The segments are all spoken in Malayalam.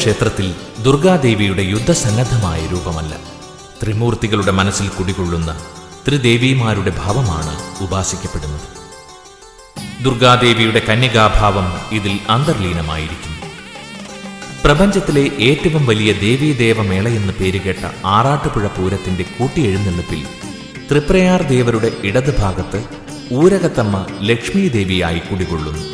ക്ഷേത്രത്തിൽ ദുർഗാദേവിയുടെ യുദ്ധസന്നദ്ധമായ രൂപമല്ല, ത്രിമൂർത്തികളുടെ മനസ്സിൽ കുടികൊള്ളുന്ന ത്രിദേവിമാരുടെ ഭാവമാണ് ഉപാസിക്കപ്പെടുന്നത്. ദുർഗാദേവിയുടെ കന്യകാഭാവം ഇതിൽ അന്തർലീനമായിരിക്കുന്നു. പ്രപഞ്ചത്തിലെ ഏറ്റവും വലിയ ദേവീദേവമേളയെന്ന് പേരുകേട്ട ആറാട്ടുപുഴ പൂരത്തിന്റെ കൂട്ടിയെഴുന്നള്ളിപ്പിൽ തൃപ്രയാർ ദേവരുടെ ഇടതുഭാഗത്ത് ഊരകത്തമ്മ ലക്ഷ്മീദേവിയായി കുടികൊള്ളുന്നു.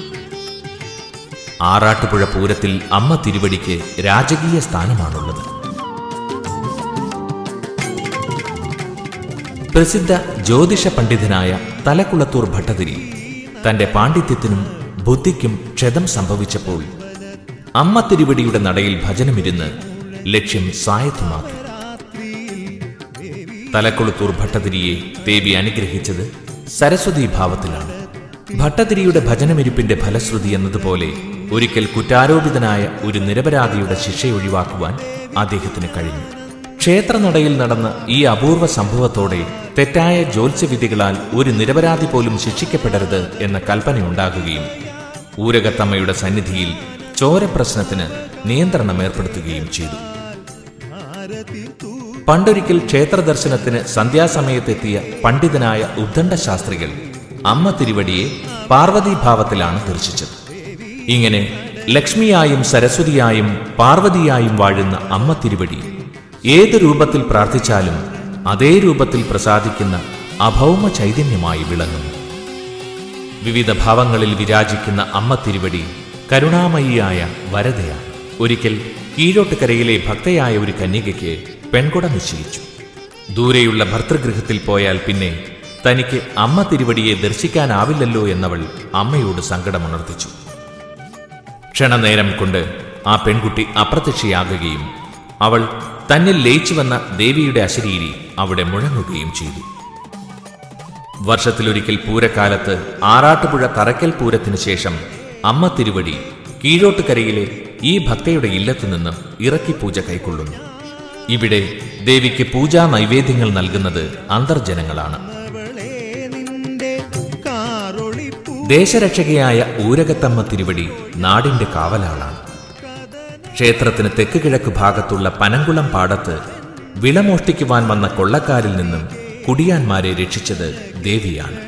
ആറാട്ടുപുഴ പൂരത്തിൽ അമ്മ തിരുവടിക്ക് രാജകീയ സ്ഥാനമാണുള്ളത്. പ്രസിദ്ധ ജ്യോതിഷ പണ്ഡിതനായ തലക്കുളത്തൂർ ഭട്ടതിരി തന്റെ പാണ്ഡിത്യത്തിനും ബുദ്ധിക്കും ക്ഷതം സംഭവിച്ചപ്പോൾ അമ്മ തിരുവടിയുടെ നടയിൽ ഭജനമിരുന്ന് ലക്ഷ്യം സ്വായത്തമാക്കി. തലക്കുളത്തൂർ ഭട്ടതിരിയെ ദേവി അനുഗ്രഹിച്ചത് സരസ്വതീ ഭാവത്തിലാണ്. ഭട്ടതിരിയുടെ ഭജനമിരിപ്പിന്റെ ഫലശ്രുതി എന്നതുപോലെ ഒരിക്കൽ കുറ്റാരോപിതനായ ഒരു നിരപരാധിയുടെ ശിക്ഷ ഒഴിവാക്കുവാൻ അദ്ദേഹത്തിന് കഴിഞ്ഞു. ക്ഷേത്രനടയിൽ നടന്ന ഈ അപൂർവ സംഭവത്തോടെ തെറ്റായ ജ്യോത്സ്യവിധികളാൽ ഒരു നിരപരാധി പോലും ശിക്ഷിക്കപ്പെടരുത് എന്ന കൽപ്പനയുണ്ടാകുകയും ഊരകത്തമ്മയുടെ സന്നിധിയിൽ ചോരപ്രശ്നത്തിന് നിയന്ത്രണം ഏർപ്പെടുത്തുകയും ചെയ്തു. പണ്ടൊരിക്കൽ ക്ഷേത്ര ദർശനത്തിന് സന്ധ്യാസമയത്തെത്തിയ പണ്ഡിതനായ ഉദ്ദണ്ഡ ശാസ്ത്രികൾ അമ്മ തിരുവടിയെ പാർവതീഭാവത്തിലാണ് ദർശിച്ചത്. ഇങ്ങനെ ലക്ഷ്മിയായും സരസ്വതിയായും പാർവതിയായും വാഴുന്ന അമ്മ തിരുവടി ഏത് രൂപത്തിൽ പ്രാർത്ഥിച്ചാലും അതേ രൂപത്തിൽ പ്രസാദിക്കുന്ന അഭൗമ ചൈതന്യമായി വിളങ്ങുന്നു. വിവിധ ഭാവങ്ങളിൽ വിരാജിക്കുന്ന അമ്മ തിരുവടി കരുണാമയിയായ വരദയാണ്. ഒരിക്കൽ കീഴോട്ടുകരയിലെ ഭക്തയായ ഒരു കന്യകയ്ക്ക് പെൺകുട നിശ്ചയിച്ചു. ദൂരെയുള്ള ഭർതൃഗൃഹത്തിൽ പോയാൽ പിന്നെ തനിക്ക് അമ്മ തിരുവടിയെ ദർശിക്കാനാവില്ലല്ലോ എന്നവൾ അമ്മയോട് സങ്കടമുണർത്തിച്ചു. ക്ഷണനേരം കൊണ്ട് ആ പെൺകുട്ടി അപ്രത്യക്ഷയാകുകയും അവൾ തന്നിൽ ലയിച്ചു വന്ന ദേവിയുടെ അശരീരി അവിടെ മുഴങ്ങുകയും ചെയ്തു. വർഷത്തിലൊരിക്കൽ പൂരക്കാലത്ത് ആറാട്ടുപുഴ തറയ്ക്കൽ പൂരത്തിനു ശേഷം അമ്മ തിരുവടി കീഴോട്ടുകരയിലെ ഈ ഭക്തയുടെ ഇല്ലത്തുനിന്ന് ഇറക്കി പൂജ കൈക്കൊള്ളുന്നു. ഇവിടെ ദേവിക്ക് പൂജാ നൈവേദ്യങ്ങൾ നൽകുന്നത് അന്തർജനങ്ങളാണ്. ദേശരക്ഷകയായ ഊരകത്തമ്മ തിരുവടി നാടിന്റെ കാവലാളാണ്. ക്ഷേത്രത്തിന് തെക്ക് കിഴക്ക് ഭാഗത്തുള്ള പനങ്കുളം പാടത്ത് വിളമോഷ്ടിക്കുവാൻ വന്ന കൊള്ളക്കാരിൽ നിന്നും കുടിയാന്മാരെ രക്ഷിച്ചത് ദേവിയാണ്.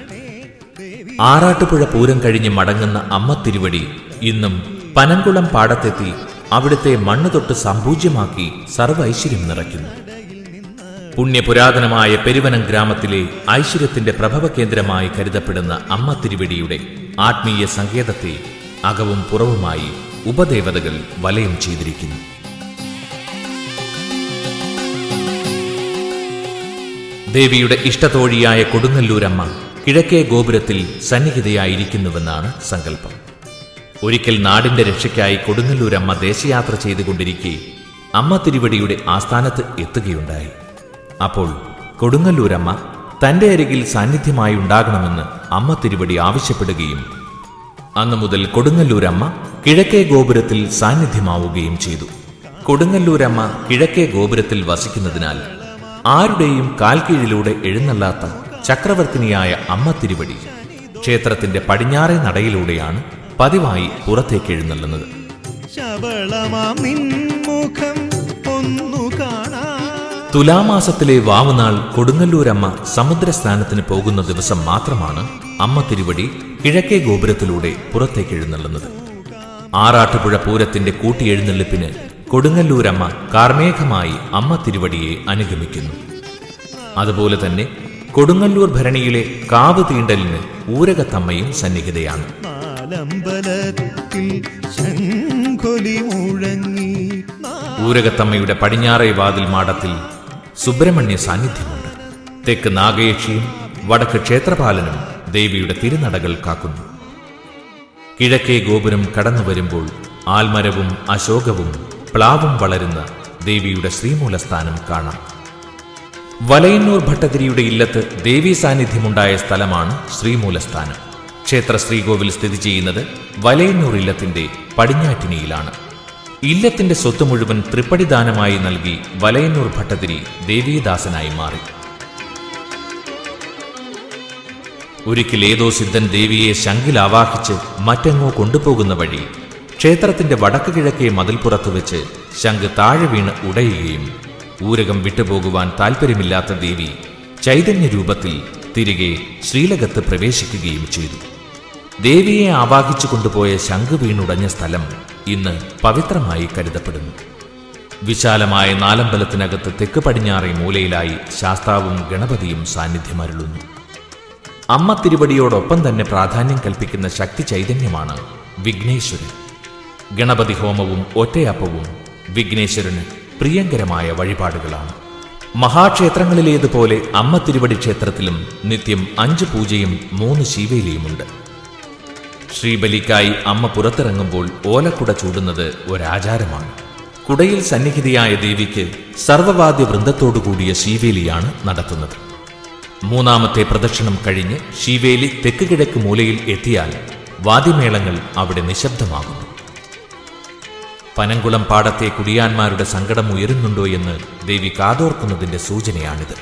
ആറാട്ടുപുഴ പൂരം കഴിഞ്ഞ് മടങ്ങുന്ന അമ്മ തിരുവടി ഇന്നും പനങ്കുളം പാടത്തെത്തി അവിടുത്തെ മണ്ണ് തൊട്ട് സമ്പൂജ്യമാക്കി സർവ്വ ഐശ്വര്യം നിറയ്ക്കുന്നു. പുണ്യപുരാതനമായ പെരുവനം ഗ്രാമത്തിലെ ഐശ്വര്യത്തിന്റെ പ്രഭവ കേന്ദ്രമായി കരുതപ്പെടുന്ന അമ്മ തിരുവടിയുടെ ആത്മീയ സങ്കേതത്തെ അകവും പുറവുമായി ഉപദേവതകൾ വലയം ചെയ്തിരിക്കുന്നു. ദേവിയുടെ ഇഷ്ടതോഴിയായ കൊടുങ്ങല്ലൂരമ്മ കിഴക്കേ ഗോപുരത്തിൽ സന്നിഹിതയായിരിക്കുന്നുവെന്നാണ് സങ്കല്പം. ഒരിക്കൽ നാടിന്റെ രക്ഷയ്ക്കായി കൊടുങ്ങല്ലൂരമ്മ ദേശയാത്ര ചെയ്തുകൊണ്ടിരിക്കെ അമ്മ തിരുവടിയുടെ ആസ്ഥാനത്ത് എത്തുകയുണ്ടായി. അപ്പോൾ കൊടുങ്ങല്ലൂരമ്മ തന്റെ അരികിൽ സാന്നിധ്യമായി ഉണ്ടാകണമെന്ന് അമ്മ തിരുവടി ആവശ്യപ്പെടുകയും അന്നു മുതൽ കൊടുങ്ങല്ലൂരമ്മ കിഴക്കേ ഗോപുരത്തിൽ സാന്നിധ്യമാവുകയും ചെയ്തു. കൊടുങ്ങല്ലൂരമ്മ കിഴക്കേ ഗോപുരത്തിൽ വസിക്കുന്നതിനാൽ ആരുടെയും കാൽക്കീഴിലൂടെ എഴുന്നള്ളാത്ത ചക്രവർത്തിനിയായ അമ്മ തിരുവടി ക്ഷേത്രത്തിന്റെ പടിഞ്ഞാറേ നടയിലൂടെയാണ് പതിവായി പുറത്തേക്ക് എഴുന്നള്ളുന്നത്. തുലാമാസത്തിലെ വാവുനാൾ കൊടുങ്ങല്ലൂരമ്മ സമുദ്രസ്നാനത്തിന് പോകുന്ന ദിവസം മാത്രമാണ് അമ്മ തിരുവടി കിഴക്കേ ഗോപുരത്തിലൂടെ പുറത്തേക്ക് എഴുന്നള്ളുന്നത്. ആറാട്ടുപുഴ പൂരത്തിന്റെ കൂട്ടിയെഴുന്നള്ളിപ്പിന് കൊടുങ്ങല്ലൂരമ്മ കാർമേഘമായി അമ്മ തിരുവടിയെ അനുഗമിക്കുന്നു. അതുപോലെ തന്നെ കൊടുങ്ങല്ലൂർ ഭരണിയിലെ കാവ് തീണ്ടലിന് ഊരകത്തമ്മയും സന്നിഹിതയാണ്. ഊരകത്തമ്മയുടെ പടിഞ്ഞാറേ വാതിൽ മാടത്തിൽ സുബ്രഹ്മണ്യ സാന്നിധ്യമുണ്ട്. തെക്ക് നാഗയക്ഷിയും വടക്ക് ക്ഷേത്രപാലനും ദേവിയുടെ തിരുനടകൾ കാക്കുന്നു. കിഴക്കേ ഗോപുരം കടന്നു വരുമ്പോൾ ആൽമരവും അശോകവും പ്ലാവും വളരുന്ന ദേവിയുടെ ശ്രീമൂലസ്ഥാനം കാണാം. വലയന്നൂർ ഭട്ടതിരിയുടെ ഇല്ലത്ത് ദേവീ സാന്നിധ്യമുണ്ടായ സ്ഥലമാണ് ശ്രീമൂലസ്ഥാനം. ക്ഷേത്ര ശ്രീകോവിൽ സ്ഥിതി ചെയ്യുന്നത് വലയന്നൂർ ഇല്ലത്തിന്റെ പടിഞ്ഞാറ്റിനിയിലാണ്. ഇല്ലത്തിന്റെ സ്വത്ത് മുഴുവൻ തൃപ്പടിദാനമായി നൽകി വലയന്നൂർ ഭട്ടതിരി ദേവീദാസനായി മാറി. ഒരിക്കൽ ഏതോ സിദ്ധൻ ദേവിയെ ശംഖിൽ ആവാഹിച്ച് മറ്റെങ്ങോ കൊണ്ടുപോകുന്ന വഴി ക്ഷേത്രത്തിന്റെ വടക്ക് കിഴക്കേ മതിൽപ്പുറത്ത് വെച്ച് ശംഖ് താഴെ വീണ് ഉടയുകയും ഊരകം വിട്ടുപോകുവാൻ താൽപ്പര്യമില്ലാത്ത ദേവി ചൈതന്യ രൂപത്തിൽ തിരികെ ശ്രീലകത്ത് പ്രവേശിക്കുകയും ചെയ്തു. ദേവിയെ ആവാഹിച്ചു കൊണ്ടുപോയ ശംഖ് വീണുടഞ്ഞ സ്ഥലം ഇന്ന് പവിത്രമായി കരുതപ്പെടുന്നു. വിശാലമായ നാലമ്പലത്തിനകത്ത് തെക്ക് പടിഞ്ഞാറേ മൂലയിലായി ശാസ്താവും ഗണപതിയും സാന്നിധ്യമരുളുന്നു. അമ്മ തിരുവടിയോടൊപ്പം തന്നെ പ്രാധാന്യം കൽപ്പിക്കുന്ന ശക്തി ചൈതന്യമാണ് വിഘ്നേശ്വരൻ. ഗണപതി ഹോമവും ഒറ്റയപ്പവും വിഘ്നേശ്വരന് പ്രിയങ്കരമായ വഴിപാടുകളാണ്. മഹാക്ഷേത്രങ്ങളിലേതുപോലെ അമ്മ തിരുവടി ക്ഷേത്രത്തിലും നിത്യം 5 പൂജയും 3 ശീവേലിയുമുണ്ട്. ശ്രീബലിക്കായി അമ്മ പുറത്തിറങ്ങുമ്പോൾ ഓലക്കുട ചൂടുന്നത് ഒരാചാരമാണ്. കുടയിൽ സന്നിഹിതയായ ദേവിക്ക് സർവവാദ്യ വൃന്ദത്തോടുകൂടിയ ശീവേലിയാണ് നടത്തുന്നത്. 3ാമത്തെ പ്രദക്ഷിണം കഴിഞ്ഞ് ശീവേലി തെക്ക് കിഴക്ക് മൂലയിൽ എത്തിയാൽ വാദ്യമേളങ്ങൾ അവിടെ നിശബ്ദമാകുന്നു. പനങ്കുളം പാടത്തെ കുടിയാന്മാരുടെ സങ്കടം ഉയരുന്നുണ്ടോ എന്ന് ദേവി കാതോർക്കുന്നതിന്റെ സൂചനയാണിത്.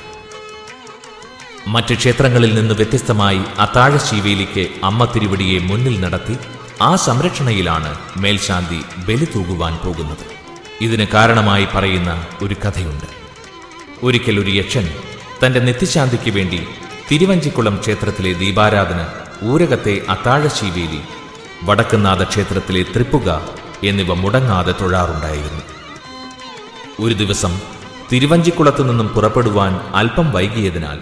മറ്റ് ക്ഷേത്രങ്ങളിൽ നിന്ന് വ്യത്യസ്തമായി അത്താഴ ശീവേലിക്ക് അമ്മ തിരുവടിയെ മുന്നിൽ നടത്തി ആ സംരക്ഷണയിലാണ് മേൽശാന്തി ബലി തൂകുവാൻ പോകുന്നത്. ഇതിന് കാരണമായി പറയുന്ന ഒരു കഥയുണ്ട്. ഒരിക്കൽ ഒരു യക്ഷൻ തന്റെ നിത്യശാന്തിക്ക് വേണ്ടി തിരുവഞ്ചിക്കുളം ക്ഷേത്രത്തിലെ ദീപാരാധന, ഊരകത്തെ അത്താഴ ശീവേലി, വടക്കുന്നാഥ ക്ഷേത്രത്തിലെ തൃപ്പുക എന്നിവ മുടങ്ങാതെ തൊഴാറുണ്ടായിരുന്നു. ഒരു ദിവസം തിരുവഞ്ചിക്കുളത്തു നിന്നും പുറപ്പെടുവാൻ അല്പം വൈകിയതിനാൽ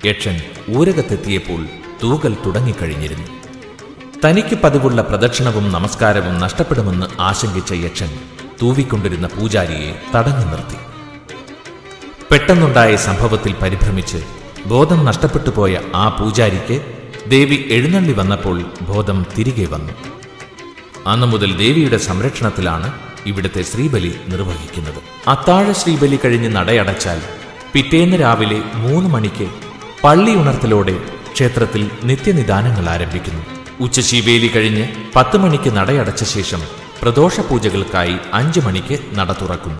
യക്ഷൻ ഊരകത്തെത്തിയപ്പോൾ തൂകൽ തുടങ്ങിക്കഴിഞ്ഞിരുന്നു. തനിക്ക് പതിവുള്ള പ്രദക്ഷിണവും നമസ്കാരവും നഷ്ടപ്പെടുമെന്ന് ആശങ്കിച്ച യക്ഷൻ തൂവിക്കൊണ്ടിരുന്ന പൂജാരിയെ തടഞ്ഞു നിർത്തി. പെട്ടെന്നുണ്ടായ സംഭവത്തിൽ പരിഭ്രമിച്ച് ബോധം നഷ്ടപ്പെട്ടുപോയ ആ പൂജാരിക്ക് ദേവി എഴുന്നള്ളി വന്നപ്പോൾ ബോധം തിരികെ വന്നു. അന്നു മുതൽ ദേവിയുടെ സംരക്ഷണത്തിലാണ് ഇവിടുത്തെ ശ്രീബലി നിർവഹിക്കുന്നത്. അത്താഴ ശ്രീബലി കഴിഞ്ഞ് നടയടച്ചാൽ പിറ്റേന്ന് രാവിലെ 3 മണിക്ക് പള്ളി ഉണർത്തലോടെ ക്ഷേത്രത്തിൽ നിത്യനിദാനങ്ങൾ ആരംഭിക്കുന്നു. ഉച്ചശീവേലി കഴിഞ്ഞ് 10 മണിക്ക് നടയടച്ച ശേഷം പ്രദോഷ പൂജകൾക്കായി 5 മണിക്ക് നട തുറക്കുന്നു.